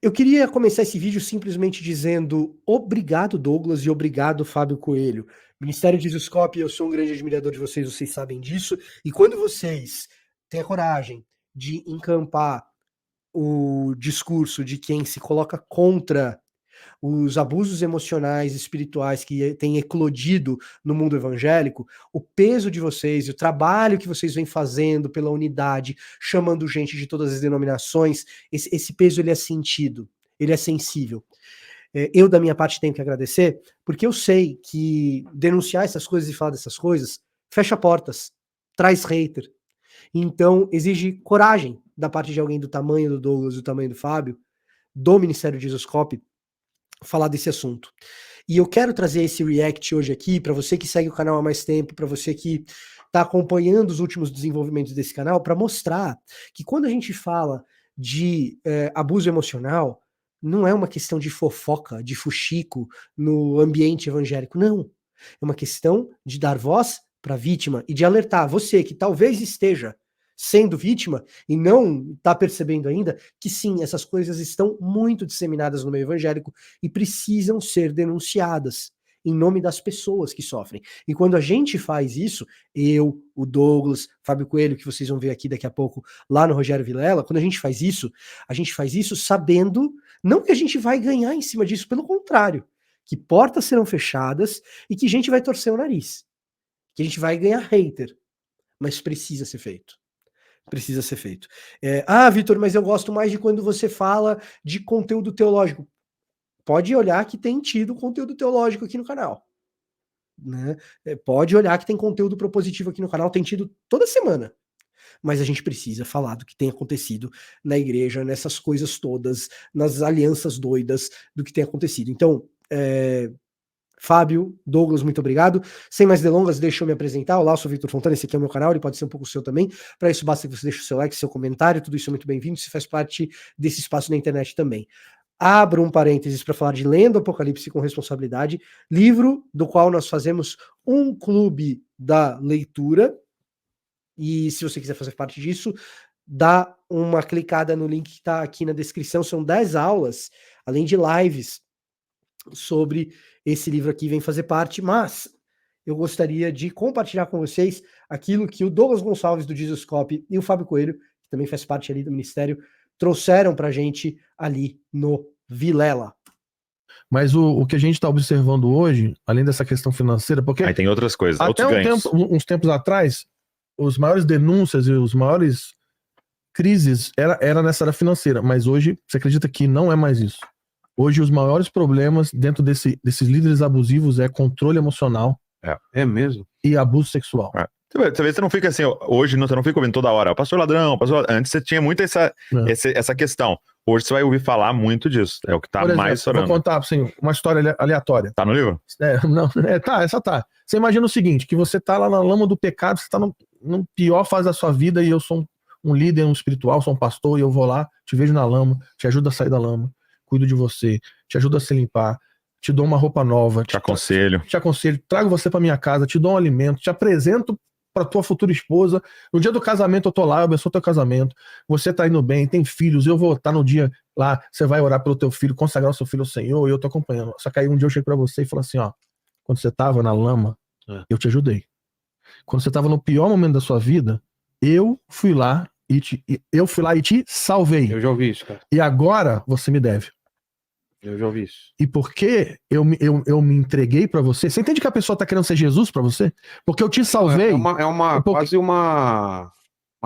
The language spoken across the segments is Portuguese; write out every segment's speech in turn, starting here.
Eu queria começar esse vídeo simplesmente dizendo obrigado, Douglas, e obrigado, Fábio Coelho. Ministério de Ziscope, eu sou um grande admirador de vocês sabem disso. E quando vocês têm a coragem de encampar o discurso de quem se coloca contra os abusos emocionais e espirituais que têm eclodido no mundo evangélico, o peso de vocês e o trabalho que vocês vêm fazendo pela unidade, chamando gente de todas as denominações, esse peso ele é sentido, ele é sensível. Eu, da minha parte, tenho que agradecer, porque eu sei que denunciar essas coisas e falar dessas coisas fecha portas, traz hater. Então, exige coragem da parte de alguém do tamanho do Douglas, do tamanho do Fábio, do Ministério de Jesuscope, falar desse assunto. E eu quero trazer esse react hoje aqui para você que segue o canal há mais tempo, para você que está acompanhando os últimos desenvolvimentos desse canal, para mostrar que quando a gente fala de abuso emocional, não é uma questão de fofoca, de fuxico no ambiente evangélico, não. É uma questão de dar voz para a vítima e de alertar você que talvez esteja sendo vítima e não está percebendo ainda que sim, essas coisas estão muito disseminadas no meio evangélico e precisam ser denunciadas em nome das pessoas que sofrem. E quando a gente faz isso, eu, o Douglas, Fábio Coelho, que vocês vão ver aqui daqui a pouco lá no Rogério Vilela, quando a gente faz isso sabendo não que a gente vai ganhar em cima disso, pelo contrário, que portas serão fechadas e que gente vai torcer o nariz, que a gente vai ganhar hater, mas precisa ser feito. Precisa ser feito. Vitor, mas eu gosto mais de quando você fala de conteúdo teológico. Pode olhar que tem tido conteúdo teológico aqui no canal. Né? Pode olhar que tem conteúdo propositivo aqui no canal, tem tido toda semana. Mas a gente precisa falar do que tem acontecido na igreja, nessas coisas todas, nas alianças doidas do que tem acontecido. Então, Fábio, Douglas, muito obrigado. Sem mais delongas, deixa eu me apresentar. Olá, eu sou Victor Fontana, esse aqui é o meu canal, ele pode ser um pouco o seu também. Para isso, basta que você deixe o seu like, seu comentário, tudo isso é muito bem-vindo, se faz parte desse espaço na internet também. Abro um parênteses para falar de Lendo Apocalipse com Responsabilidade, livro do qual nós fazemos um clube da leitura, e se você quiser fazer parte disso, dá uma clicada no link que está aqui na descrição, são 10 aulas, além de lives, sobre esse livro aqui, vem fazer parte, mas eu gostaria de compartilhar com vocês aquilo que o Douglas Gonçalves do Jesuscope e o Fábio Coelho, que também faz parte ali do ministério, trouxeram pra gente ali no Vilela. Mas o que a gente está observando hoje, além dessa questão financeira, porque aí tem outras coisas, até outros ganhos. uns tempos atrás, os maiores denúncias e os maiores crises era nessa área financeira, mas hoje você acredita que não é mais isso. Hoje os maiores problemas dentro desses líderes abusivos é controle emocional. É mesmo? E abuso sexual. Talvez você não fica assim, hoje você não fica ouvindo toda hora, pastor ladrão, pastor ladrão. Antes você tinha muito essa questão. Hoje você vai ouvir falar muito disso. É o que tá mais estourando. Vou contar assim, uma história aleatória. Tá no livro? Essa tá. Você imagina o seguinte, que você tá lá na lama do pecado, você tá no pior fase da sua vida e eu sou um líder, um espiritual, sou um pastor e eu vou lá, te vejo na lama, te ajudo a sair da lama. Cuido de você, te ajudo a se limpar, te dou uma roupa nova, te aconselho, trago você para minha casa, te dou um alimento, te apresento para tua futura esposa. No dia do casamento eu tô lá, eu abençoo teu casamento. Você tá indo bem, tem filhos, eu vou estar no dia lá, você vai orar pelo teu filho, consagrar o seu filho ao Senhor, e eu tô acompanhando. Só que aí um dia eu chego para você e falo assim, ó, quando você tava na lama, eu te ajudei. Quando você tava no pior momento da sua vida, eu fui lá e te salvei. Eu já ouvi isso, cara. E agora você me deve. Eu já ouvi isso. E porque eu me entreguei pra você, você entende que a pessoa tá querendo ser Jesus pra você? Porque eu te salvei. Quase uma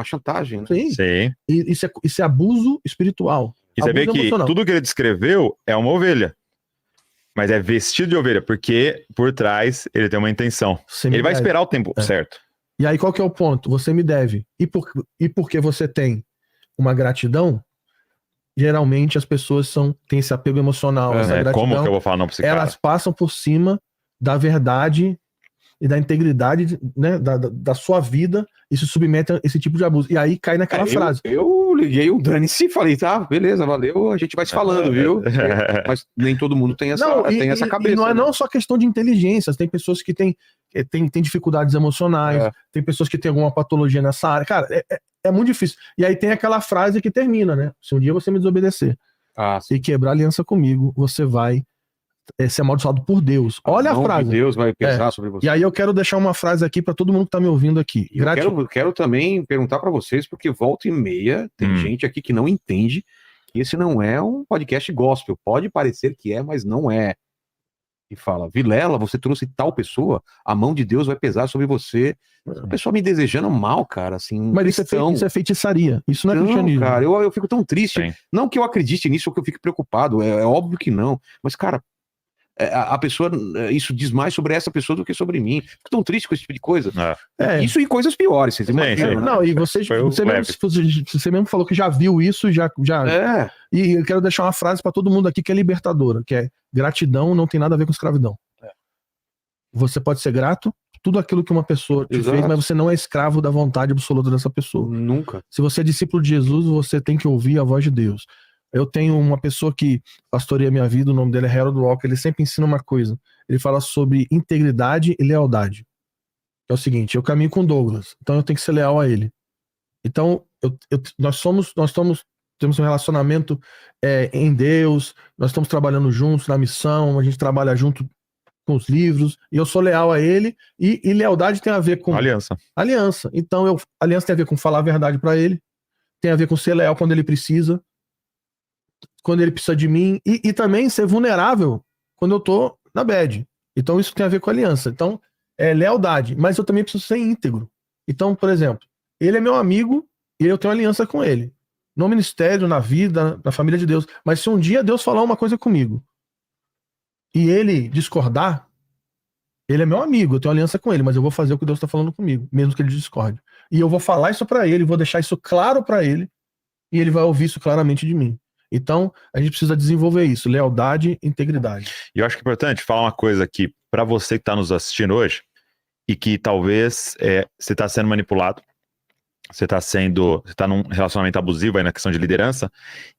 chantagem, né? Sim. E isso é abuso espiritual. E você vê que tudo que ele descreveu é uma ovelha. Mas é vestido de ovelha, porque por trás ele tem uma intenção. Ele vai esperar o tempo certo. E aí qual que é o ponto? Você me deve. E porque você tem uma gratidão, geralmente as pessoas têm esse apego emocional. Essa gratidão, como que eu vou falar não pra esse cara? Elas passam por cima da verdade e da integridade, né, da sua vida e se submetem a esse tipo de abuso. E aí cai naquela frase. Eu liguei o dane-se e falei, tá, beleza, valeu, a gente vai se falando, viu? Mas nem todo mundo tem essa cabeça. E não é não só questão de inteligência, tem pessoas que têm dificuldades emocionais, tem pessoas que têm alguma patologia nessa área. Cara, é muito difícil. E aí tem aquela frase que termina, né? Se um dia você me desobedecer. e quebrar aliança comigo, você vai ser amaldiçoado por Deus. Olha a frase. Deus vai pesar sobre você. E aí eu quero deixar uma frase aqui para todo mundo que tá me ouvindo aqui. Eu quero também perguntar para vocês, porque volta e meia tem gente aqui que não entende que esse não é um podcast gospel. Pode parecer que é, mas não é. E fala, Vilela, você trouxe tal pessoa, a mão de Deus vai pesar sobre você. A pessoa me desejando mal, cara, assim. Mas isso é feitiçaria. Isso não é cristianismo. Cara, eu fico tão triste. Sim. Não que eu acredite nisso ou que eu fique preocupado. É óbvio que não. Mas, cara, a pessoa, isso diz mais sobre essa pessoa do que sobre mim. Fico tão triste com esse tipo de coisa. Isso e coisas piores, vocês imaginam. Não, e você mesmo falou que já viu isso, já. E eu quero deixar uma frase para todo mundo aqui que é libertadora, que é: gratidão não tem nada a ver com escravidão. Você pode ser grato tudo aquilo que uma pessoa te fez, mas você não é escravo da vontade absoluta dessa pessoa. Nunca. Se você é discípulo de Jesus, você tem que ouvir a voz de Deus. Eu tenho uma pessoa que pastoreia minha vida, o nome dele é Harold Walker, ele sempre ensina uma coisa. Ele fala sobre integridade e lealdade. É o seguinte, eu caminho com Douglas, então eu tenho que ser leal a ele. Então, temos um relacionamento em Deus, nós estamos trabalhando juntos na missão, a gente trabalha junto com os livros, e eu sou leal a ele, e lealdade tem a ver com... Aliança. Então, aliança tem a ver com falar a verdade para ele, tem a ver com ser leal quando ele precisa de mim, e também ser vulnerável quando eu tô na bad. Então isso tem a ver com aliança. Então é lealdade, mas eu também preciso ser íntegro. Então, por exemplo, ele é meu amigo e eu tenho aliança com ele. No ministério, na vida, na família de Deus. Mas se um dia Deus falar uma coisa comigo e ele discordar, ele é meu amigo, eu tenho aliança com ele, mas eu vou fazer o que Deus está falando comigo, mesmo que ele discorde. E eu vou falar isso para ele, vou deixar isso claro para ele, e ele vai ouvir isso claramente de mim. Então, a gente precisa desenvolver isso, lealdade e integridade. E eu acho que é importante falar uma coisa aqui, para você que está nos assistindo hoje, e que talvez você está sendo manipulado, você está num relacionamento abusivo aí na questão de liderança,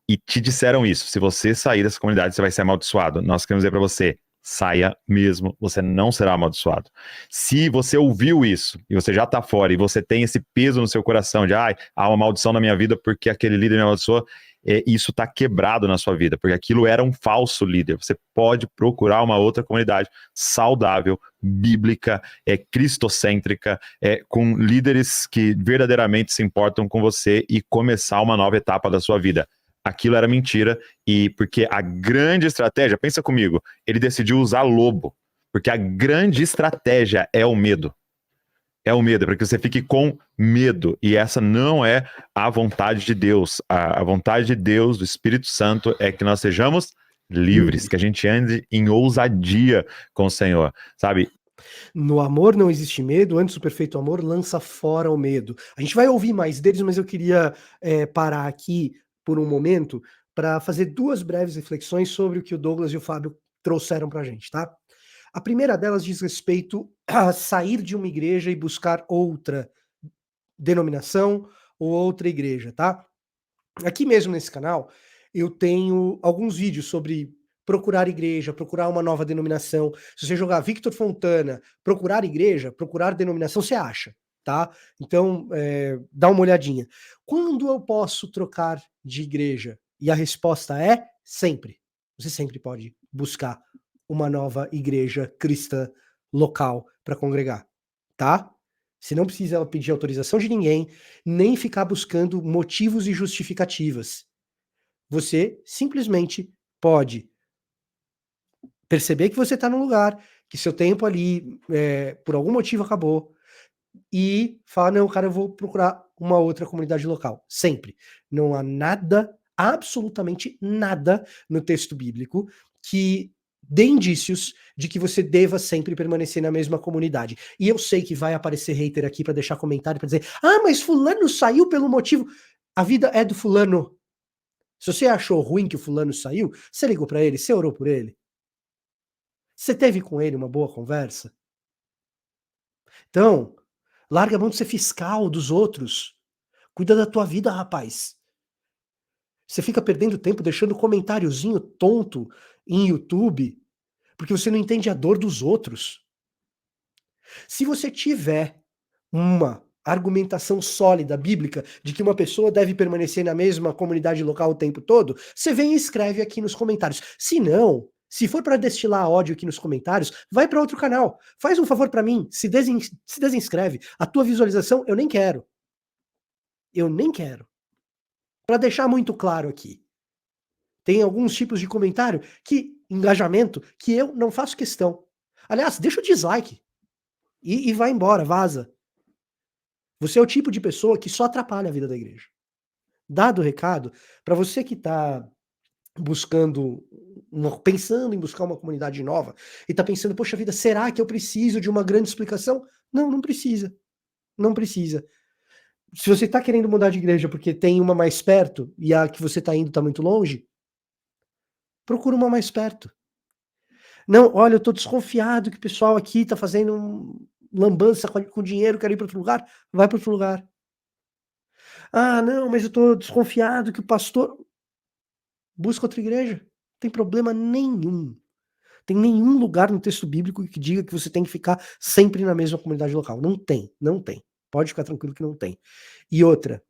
e te disseram isso: se você sair dessa comunidade, você vai ser amaldiçoado. Nós queremos dizer para você: saia mesmo, você não será amaldiçoado. Se você ouviu isso, e você já está fora, e você tem esse peso no seu coração de há uma maldição na minha vida porque aquele líder me amaldiçoou, isso está quebrado na sua vida, porque aquilo era um falso líder. Você pode procurar uma outra comunidade saudável, bíblica, cristocêntrica, com líderes que verdadeiramente se importam com você e começar uma nova etapa da sua vida. Aquilo era mentira, e porque a grande estratégia, pensa comigo, ele decidiu usar lobo, porque a grande estratégia é o medo. É o medo, para que você fique com medo, e essa não é a vontade de Deus. A vontade de Deus, do Espírito Santo, é que nós sejamos livres, que a gente ande em ousadia com o Senhor, sabe? No amor não existe medo, antes o perfeito amor lança fora o medo. A gente vai ouvir mais deles, mas eu queria parar aqui por um momento para fazer duas breves reflexões sobre o que o Douglas e o Fábio trouxeram para a gente, tá? A primeira delas diz respeito a sair de uma igreja e buscar outra denominação ou outra igreja, tá? Aqui mesmo nesse canal, eu tenho alguns vídeos sobre procurar igreja, procurar uma nova denominação. Se você jogar Victor Fontana, procurar igreja, procurar denominação, você acha, tá? Então, dá uma olhadinha. Quando eu posso trocar de igreja? E a resposta é sempre. Você sempre pode buscar uma nova igreja cristã local para congregar, tá? Você não precisa pedir autorização de ninguém, nem ficar buscando motivos e justificativas. Você simplesmente pode perceber que você está num lugar, que seu tempo ali, por algum motivo, acabou, e falar: não, cara, eu vou procurar uma outra comunidade local. Sempre. Não há nada, absolutamente nada no texto bíblico que dê indícios de que você deva sempre permanecer na mesma comunidade. E eu sei que vai aparecer hater aqui para deixar comentário, para dizer: mas fulano saiu pelo motivo... A vida é do fulano. Se você achou ruim que o fulano saiu, você ligou para ele, você orou por ele? Você teve com ele uma boa conversa? Então, larga a mão de ser fiscal dos outros. Cuida da tua vida, rapaz. Você fica perdendo tempo deixando comentáriozinho tonto em YouTube, porque você não entende a dor dos outros. Se você tiver uma argumentação sólida, bíblica, de que uma pessoa deve permanecer na mesma comunidade local o tempo todo, você vem e escreve aqui nos comentários. Se não, se for para destilar ódio aqui nos comentários, vai para outro canal. Faz um favor para mim, se desinscreve. A tua visualização eu nem quero. Eu nem quero. Para deixar muito claro aqui. Tem alguns tipos de comentário engajamento, que eu não faço questão. Aliás, deixa o dislike. E vai embora, vaza. Você é o tipo de pessoa que só atrapalha a vida da igreja. Dado o recado, para você que está pensando em buscar uma comunidade nova, e está pensando, poxa vida, será que eu preciso de uma grande explicação? Não, não precisa. Não precisa. Se você está querendo mudar de igreja porque tem uma mais perto e a que você está indo está muito longe, procura uma mais perto. Não, olha, eu estou desconfiado que o pessoal aqui está fazendo lambança com dinheiro, quero ir para outro lugar. Vai para outro lugar. Ah, não, mas eu estou desconfiado que o pastor... Busca outra igreja. Não tem problema nenhum. Tem nenhum lugar no texto bíblico que diga que você tem que ficar sempre na mesma comunidade local. Não tem, não tem. Pode ficar tranquilo que não tem. E outra,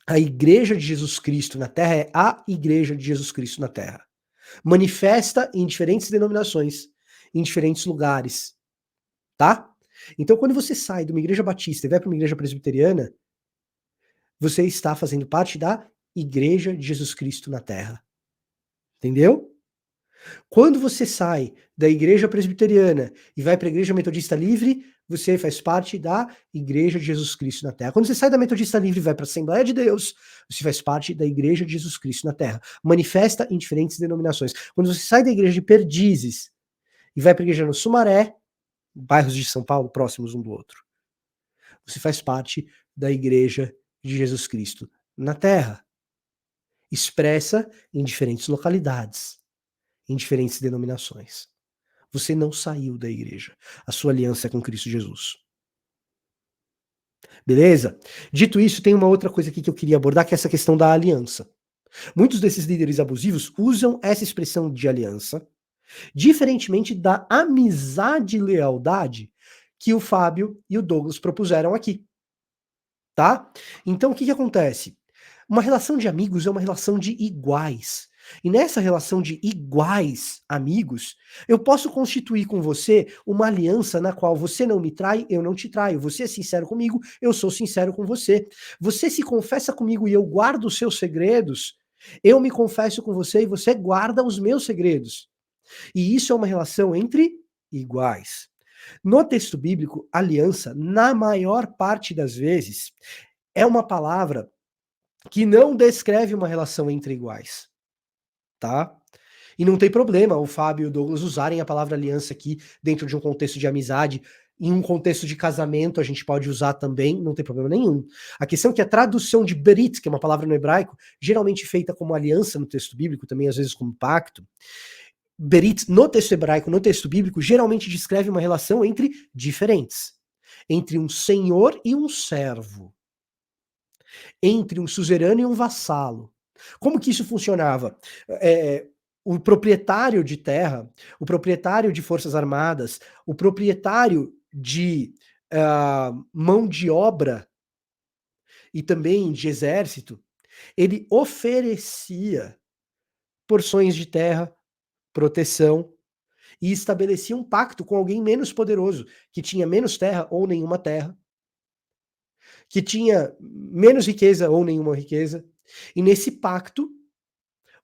a igreja de Jesus Cristo na Terra é a igreja de Jesus Cristo na Terra. Manifesta em diferentes denominações, em diferentes lugares. Tá? Então, quando você sai de uma igreja batista e vai para uma igreja presbiteriana, você está fazendo parte da igreja de Jesus Cristo na Terra. Entendeu? Quando você sai da igreja presbiteriana e vai para a igreja metodista livre, você faz parte da igreja de Jesus Cristo na Terra. Quando você sai da metodista livre e vai para a Assembleia de Deus, você faz parte da igreja de Jesus Cristo na Terra. Manifesta em diferentes denominações. Quando você sai da igreja de Perdizes e vai para a igreja no Sumaré, bairros de São Paulo próximos um do outro, você faz parte da igreja de Jesus Cristo na Terra. Expressa em diferentes localidades, em diferentes denominações. Você não saiu da igreja. A sua aliança é com Cristo Jesus. Beleza? Dito isso, tem uma outra coisa aqui que eu queria abordar, que é essa questão da aliança. Muitos desses líderes abusivos usam essa expressão de aliança, diferentemente da amizade e lealdade que o Fábio e o Douglas propuseram aqui. Tá? Então, o que acontece? Uma relação de amigos é uma relação de iguais. E nessa relação de iguais amigos, eu posso constituir com você uma aliança na qual você não me trai, eu não te traio. Você é sincero comigo, eu sou sincero com você. Você se confessa comigo e eu guardo os seus segredos, eu me confesso com você e você guarda os meus segredos. E isso é uma relação entre iguais. No texto bíblico, aliança, na maior parte das vezes, é uma palavra que não descreve uma relação entre iguais. Tá? E não tem problema o Fábio e o Douglas usarem a palavra aliança aqui dentro de um contexto de amizade. Em um contexto de casamento a gente pode usar também, não tem problema nenhum. A questão é que a tradução de berit, que é uma palavra no hebraico, geralmente feita como aliança no texto bíblico, também às vezes como pacto, berit no texto hebraico, no texto bíblico, geralmente descreve uma relação entre diferentes. Entre um senhor e um servo. Entre um suzerano e um vassalo. Como que isso funcionava? O proprietário de terra, o proprietário de forças armadas, o proprietário de mão de obra e também de exército, ele oferecia porções de terra, proteção, e estabelecia um pacto com alguém menos poderoso, que tinha menos terra ou nenhuma terra, que tinha menos riqueza ou nenhuma riqueza. E nesse pacto,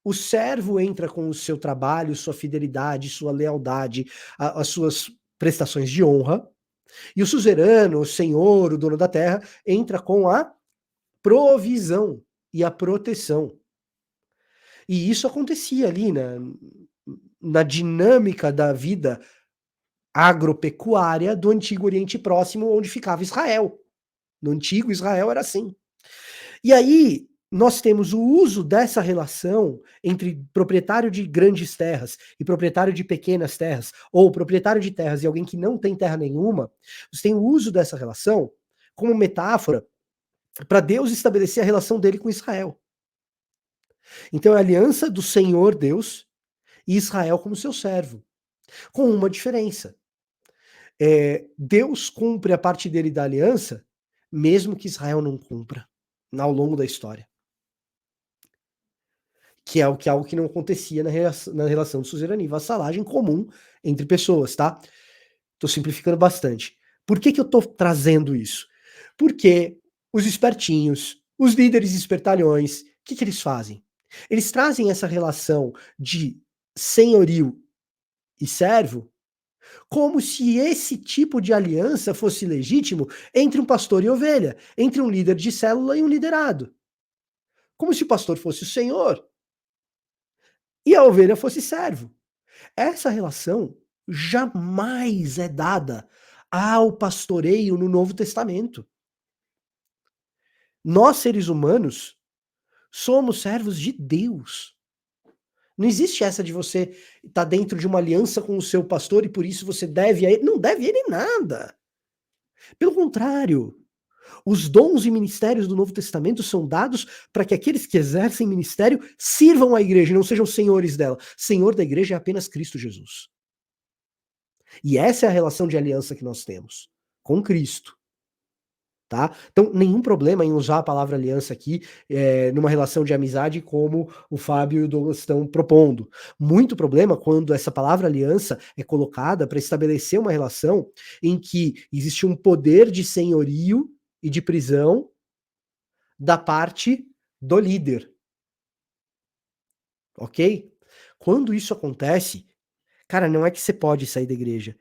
o servo entra com o seu trabalho, sua fidelidade, sua lealdade, as suas prestações de honra, e o suzerano, o senhor, o dono da terra, entra com a provisão e a proteção. E isso acontecia ali na dinâmica da vida agropecuária do Antigo Oriente Próximo, onde ficava Israel. No Antigo Israel era assim. E aí, nós temos o uso dessa relação entre proprietário de grandes terras e proprietário de pequenas terras, ou proprietário de terras e alguém que não tem terra nenhuma. Você tem o uso dessa relação como metáfora para Deus estabelecer a relação dele com Israel. Então é a aliança do Senhor Deus e Israel como seu servo, com uma diferença. Deus cumpre a parte dele da aliança mesmo que Israel não cumpra ao longo da história. Que é algo que não acontecia na relação de suzerania e vassalagem comum entre pessoas, tá? Tô simplificando bastante. Por que eu tô trazendo isso? Porque os espertinhos, os líderes espertalhões, o que eles fazem? Eles trazem essa relação de senhorio e servo como se esse tipo de aliança fosse legítimo entre um pastor e ovelha, entre um líder de célula e um liderado. Como se o pastor fosse o senhor e a ovelha fosse servo. Essa relação jamais é dada ao pastoreio no Novo Testamento. Nós, seres humanos, somos servos de Deus. Não existe essa de você estar dentro de uma aliança com o seu pastor e por isso você deve a ele. Não deve a ele nada. Pelo contrário, os dons e ministérios do Novo Testamento são dados para que aqueles que exercem ministério sirvam à igreja e não sejam senhores dela. Senhor da igreja é apenas Cristo Jesus. E essa é a relação de aliança que nós temos com Cristo. Tá? Então, nenhum problema em usar a palavra aliança aqui numa relação de amizade como o Fábio e o Douglas estão propondo. Muito problema quando essa palavra aliança é colocada para estabelecer uma relação em que existe um poder de senhorio e de prisão da parte do líder. Ok? Quando isso acontece, cara, não é que você pode sair da igreja.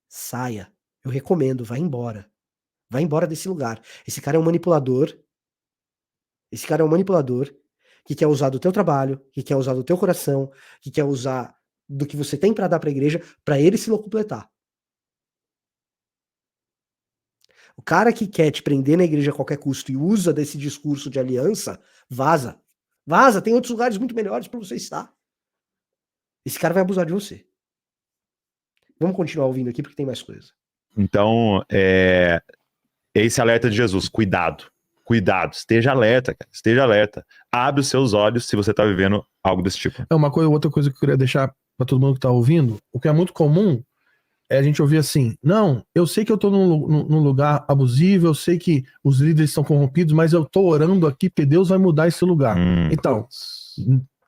Saia. Eu recomendo, vá embora. Vai embora desse lugar. Esse cara é um manipulador. Esse cara é um manipulador que quer usar do teu trabalho, que quer usar do teu coração, que quer usar do que você tem para dar para a igreja para ele se locupletar. O cara que quer te prender na igreja a qualquer custo e usa desse discurso de aliança, vaza. Vaza, tem outros lugares muito melhores para você estar. Esse cara vai abusar de você. Vamos continuar ouvindo aqui porque tem mais coisa. Então, esse alerta de Jesus, cuidado, esteja alerta, cara, esteja alerta. Abre os seus olhos se você está vivendo algo desse tipo. Outra coisa que eu queria deixar para todo mundo que está ouvindo, o que é muito comum é a gente ouvir assim, não, eu sei que eu estou num lugar abusivo, eu sei que os líderes estão corrompidos, mas eu estou orando aqui porque Deus vai mudar esse lugar. Então,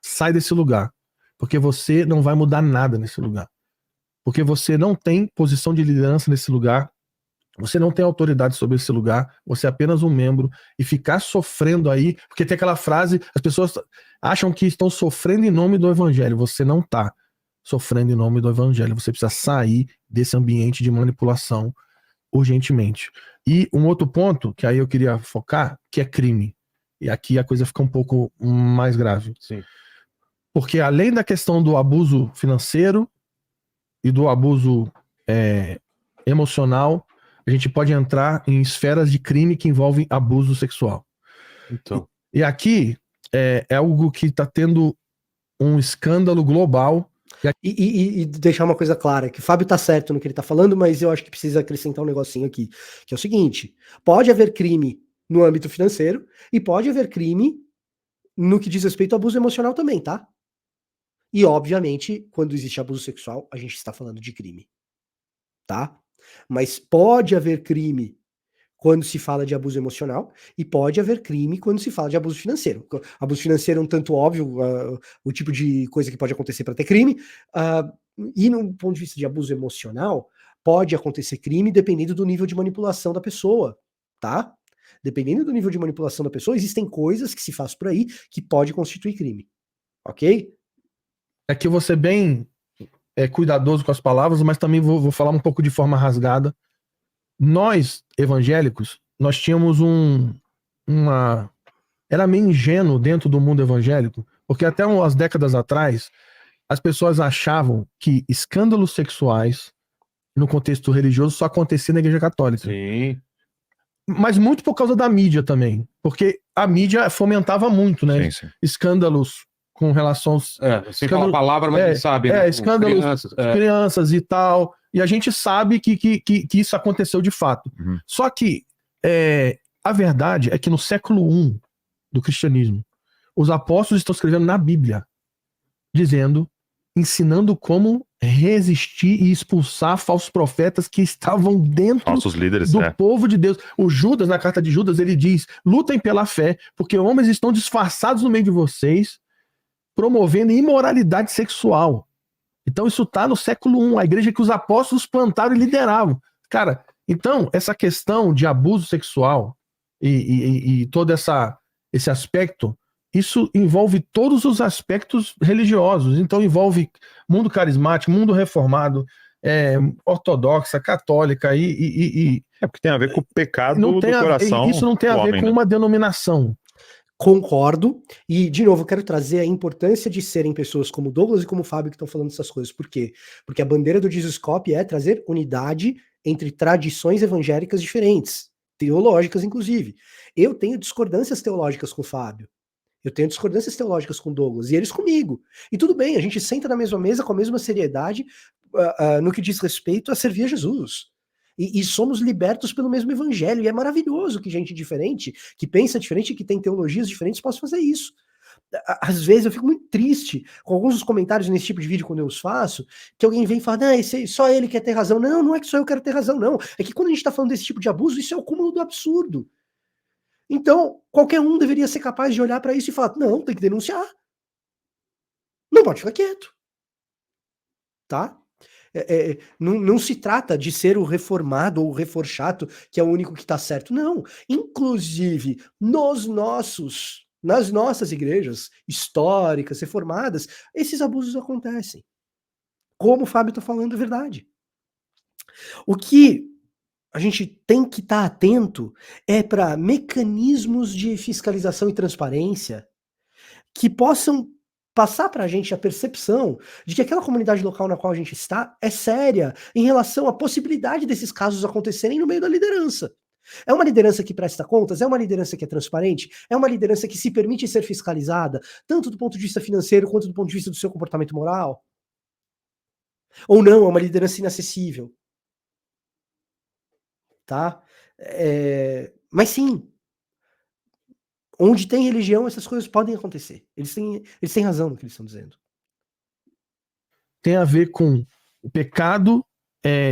sai desse lugar, porque você não vai mudar nada nesse lugar. Porque você não tem posição de liderança nesse lugar, você não tem autoridade sobre esse lugar, você é apenas um membro, e ficar sofrendo aí, porque tem aquela frase, as pessoas acham que estão sofrendo em nome do evangelho, você não está sofrendo em nome do evangelho, você precisa sair desse ambiente de manipulação urgentemente. E um outro ponto, que aí eu queria focar, que é crime, e aqui a coisa fica um pouco mais grave. Sim. Porque além da questão do abuso financeiro e do abuso emocional, a gente pode entrar em esferas de crime que envolvem abuso sexual. Então. E aqui é algo que está tendo um escândalo global. E deixar uma coisa clara, que o Fábio tá certo no que ele tá falando, mas eu acho que precisa acrescentar um negocinho aqui, que é o seguinte, pode haver crime no âmbito financeiro e pode haver crime no que diz respeito ao abuso emocional também, tá? E, obviamente, quando existe abuso sexual, a gente está falando de crime, tá? Mas pode haver crime quando se fala de abuso emocional e pode haver crime quando se fala de abuso financeiro. Abuso financeiro é um tanto óbvio, o tipo de coisa que pode acontecer para ter crime, e no ponto de vista de abuso emocional, pode acontecer crime dependendo do nível de manipulação da pessoa, tá? Dependendo do nível de manipulação da pessoa, existem coisas que se faz por aí que pode constituir crime, ok? Aqui eu vou ser bem cuidadoso com as palavras, mas também vou falar um pouco de forma rasgada. Nós, evangélicos, nós tínhamos era meio ingênuo dentro do mundo evangélico, porque até umas décadas atrás, as pessoas achavam que escândalos sexuais, no contexto religioso, só acontecia na Igreja Católica. Sim. Mas muito por causa da mídia também, porque a mídia fomentava muito, né? Sim. Escândalos com relação aos... Sem falar a palavra, mas a gente sabe, né? Escândalos, crianças e tal. E a gente sabe que isso aconteceu de fato. Uhum. Só que a verdade é que no século I do cristianismo, os apóstolos estão escrevendo na Bíblia, dizendo ensinando como resistir e expulsar falsos profetas que estavam dentro Falsos líderes, do povo de Deus. O Judas, na carta de Judas, ele diz: lutem pela fé, porque homens estão disfarçados no meio de vocês, promovendo imoralidade sexual. Então isso está no século I, a igreja que os apóstolos plantaram e lideravam. Cara, então essa questão de abuso sexual e todo esse aspecto, isso envolve todos os aspectos religiosos. Então envolve mundo carismático, mundo reformado, ortodoxa, católica É porque tem a ver com o pecado não do tem coração. isso não tem a do ver homem, com né? uma denominação. Concordo. E, de novo, eu quero trazer a importância de serem pessoas como Douglas e como Fábio que estão falando essas coisas. Por quê? Porque a bandeira do Jesus Cop é trazer unidade entre tradições evangélicas diferentes, teológicas, inclusive. Eu tenho discordâncias teológicas com o Fábio. Eu tenho discordâncias teológicas com o Douglas, e eles comigo. E tudo bem, a gente senta na mesma mesa com a mesma seriedade no que diz respeito a servir a Jesus. E somos libertos pelo mesmo evangelho, e é maravilhoso que gente diferente, que pensa diferente, que tem teologias diferentes, possa fazer isso. Às vezes eu fico muito triste com alguns dos comentários nesse tipo de vídeo quando eu os faço, que alguém vem e fala, não, só ele quer ter razão. Não, não é que só eu quero ter razão, não. É que quando a gente tá falando desse tipo de abuso, isso é o cúmulo do absurdo. Então, qualquer um deveria ser capaz de olhar para isso e falar, não, tem que denunciar. Não pode ficar quieto. Tá? Não se trata de ser o reformado ou o reforchato que é o único que está certo. Não. Inclusive, nas nossas igrejas históricas, reformadas, esses abusos acontecem. Como o Fábio está falando, é verdade. O que a gente tem que estar atento é para mecanismos de fiscalização e transparência que possam passar para a gente a percepção de que aquela comunidade local na qual a gente está é séria em relação à possibilidade desses casos acontecerem no meio da liderança. É uma liderança que presta contas? É uma liderança que é transparente? É uma liderança que se permite ser fiscalizada, tanto do ponto de vista financeiro quanto do ponto de vista do seu comportamento moral? Ou não, é uma liderança inacessível? Tá? Mas sim, onde tem religião, essas coisas podem acontecer. Eles têm razão no que eles estão dizendo. Tem a ver com o pecado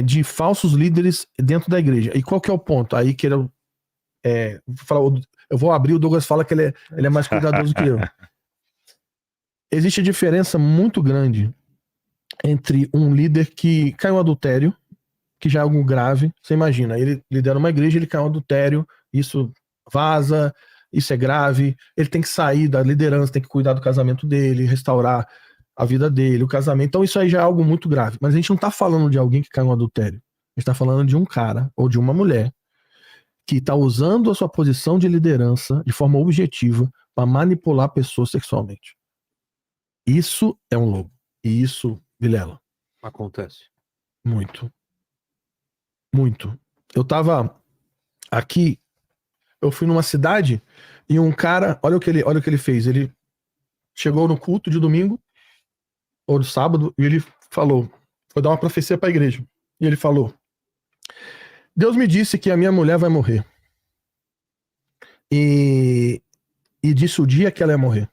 de falsos líderes dentro da igreja. E qual que é o ponto? Aí que eu vou abrir, o Douglas fala que ele é mais cuidadoso que eu. Existe a diferença muito grande entre um líder que cai em um adultério, que já é algo grave. Você imagina, ele lidera uma igreja, ele cai em um adultério, isso vaza, isso é grave, ele tem que sair da liderança, tem que cuidar do casamento dele, restaurar a vida dele, o casamento. Então isso aí já é algo muito grave. Mas a gente não tá falando de alguém que cai em um adultério. A gente tá falando de um cara ou de uma mulher que tá usando a sua posição de liderança de forma objetiva para manipular pessoas sexualmente. Isso é um lobo. E isso, Vilela, Acontece. muito. Muito. Eu tava aqui, eu fui numa cidade e um cara, olha o que ele fez. Ele chegou no culto de domingo ou de sábado e ele falou, foi dar uma profecia para a igreja. E ele falou: Deus me disse que a minha mulher vai morrer. E disse o dia que ela ia morrer.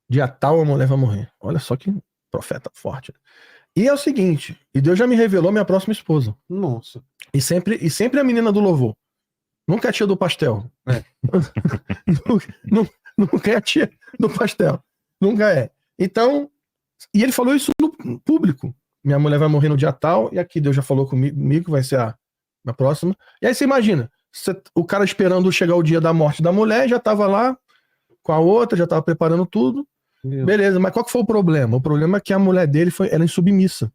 Dia tal a mulher vai morrer. Olha só que profeta forte. E é o seguinte, e Deus já me revelou minha próxima esposa. Nossa. E sempre a menina do louvor. Nunca a tia do pastel. Nunca é a tia do pastel. Nunca é. Então, e ele falou isso no público. Minha mulher vai morrer no dia tal, e aqui Deus já falou comigo que vai ser a próxima. E aí você imagina, o cara esperando chegar o dia da morte da mulher, já tava lá com a outra, já tava preparando tudo. Beleza, mas qual que foi o problema? O problema é que a mulher dele era insubmissa.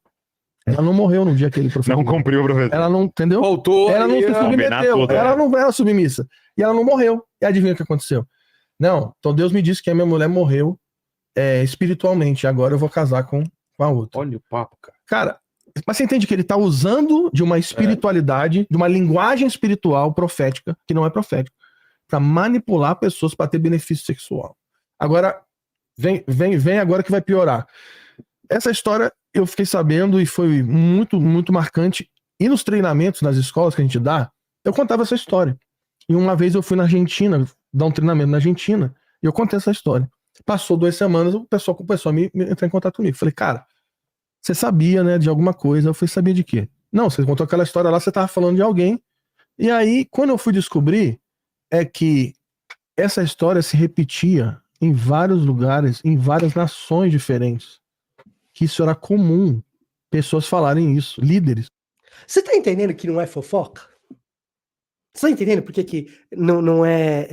Ela não morreu no dia que ele profetizou. Não cumpriu o profeta. Ela não, entendeu? Voltou. Ela não se submeteu. Ela não era submissa. E ela não morreu. E adivinha o que aconteceu? Não, então Deus me disse que a minha mulher morreu espiritualmente. Agora eu vou casar com a outra. Olha o papo, cara. Cara, mas você entende que ele tá usando de uma espiritualidade, de uma linguagem espiritual profética, que não é profética, para manipular pessoas para ter benefício sexual. Agora, vem agora que vai piorar. Essa história eu fiquei sabendo e foi muito, muito marcante. E nos treinamentos, nas escolas que a gente dá, eu contava essa história. E uma vez eu fui na Argentina, dar um treinamento na Argentina, e eu contei essa história. Passou 2 semanas, o pessoal começou a me entrar em contato comigo. Falei, cara, você sabia, né, de alguma coisa? Eu falei, sabia de quê? Não, você contou aquela história lá, você tava falando de alguém. E aí, quando eu fui descobrir, é que essa história se repetia em vários lugares, em várias nações diferentes. Que isso era comum, pessoas falarem isso, líderes. Você tá entendendo que não é fofoca? Você tá entendendo por que que não é...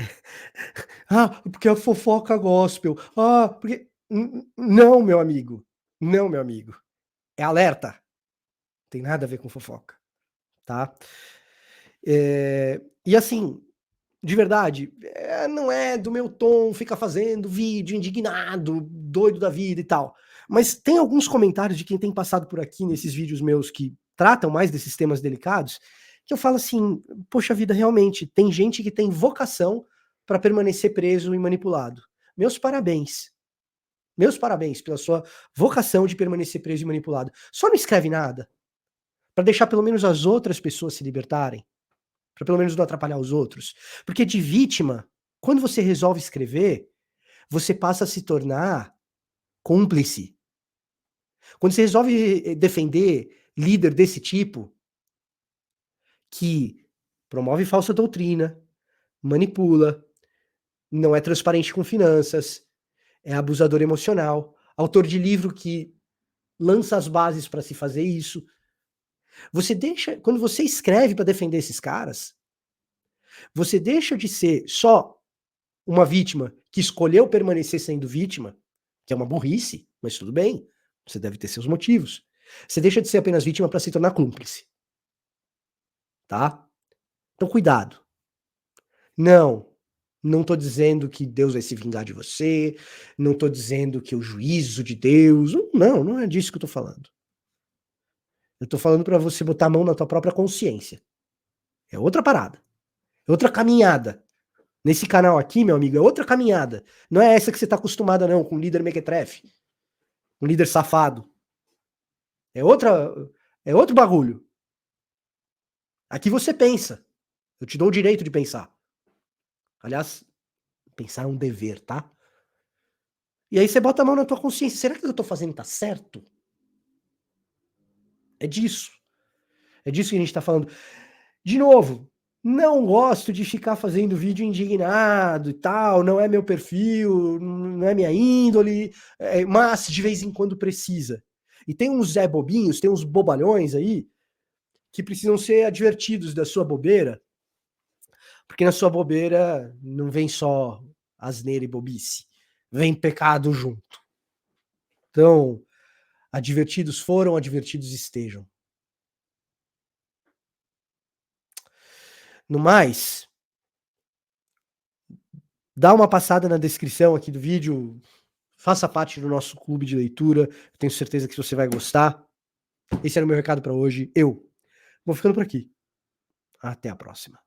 Ah, porque é fofoca gospel. Ah, porque... Não, meu amigo. Não, meu amigo. É alerta. Tem nada a ver com fofoca, tá? E assim, de verdade, não é do meu tom ficar fazendo vídeo indignado, doido da vida e tal. Mas tem alguns comentários de quem tem passado por aqui nesses vídeos meus que tratam mais desses temas delicados, que eu falo assim, poxa vida, realmente, tem gente que tem vocação para permanecer preso e manipulado. Meus parabéns. Meus parabéns pela sua vocação de permanecer preso e manipulado. Só não escreve nada para deixar pelo menos as outras pessoas se libertarem, para pelo menos não atrapalhar os outros. Porque de vítima, quando você resolve escrever, você passa a se tornar cúmplice. Quando você resolve defender líder desse tipo, que promove falsa doutrina, manipula, não é transparente com finanças, é abusador emocional, autor de livro que lança as bases para se fazer isso. Você deixa, quando você escreve para defender esses caras, você deixa de ser só uma vítima que escolheu permanecer sendo vítima, que é uma burrice, mas tudo bem, você deve ter seus motivos. Você deixa de ser apenas vítima para se tornar cúmplice. Tá? Então cuidado. Não tô dizendo que Deus vai se vingar de você, não tô dizendo que o juízo de Deus, não é disso que eu tô falando. Eu tô falando para você botar a mão na tua própria consciência. É outra parada. É outra caminhada. Nesse canal aqui, meu amigo, é outra caminhada. Não é essa que você tá acostumada não, com o líder mequetrefe, com o líder safado. É outro bagulho. Aqui você pensa. Eu te dou o direito de pensar. Aliás, pensar é um dever, tá? E aí você bota a mão na tua consciência. Será que o que eu tô fazendo tá certo? É disso. É disso que a gente tá falando. De novo, não gosto de ficar fazendo vídeo indignado e tal, não é meu perfil, não é minha índole, mas de vez em quando precisa. E tem uns Zé Bobinhos, tem uns bobalhões aí, que precisam ser advertidos da sua bobeira, porque na sua bobeira não vem só asneira e bobice, vem pecado junto. Então, advertidos foram, advertidos estejam. No mais, dá uma passada na descrição aqui do vídeo, faça parte do nosso clube de leitura, eu tenho certeza que você vai gostar. Esse era o meu recado para hoje. Eu vou ficando por aqui. Até a próxima.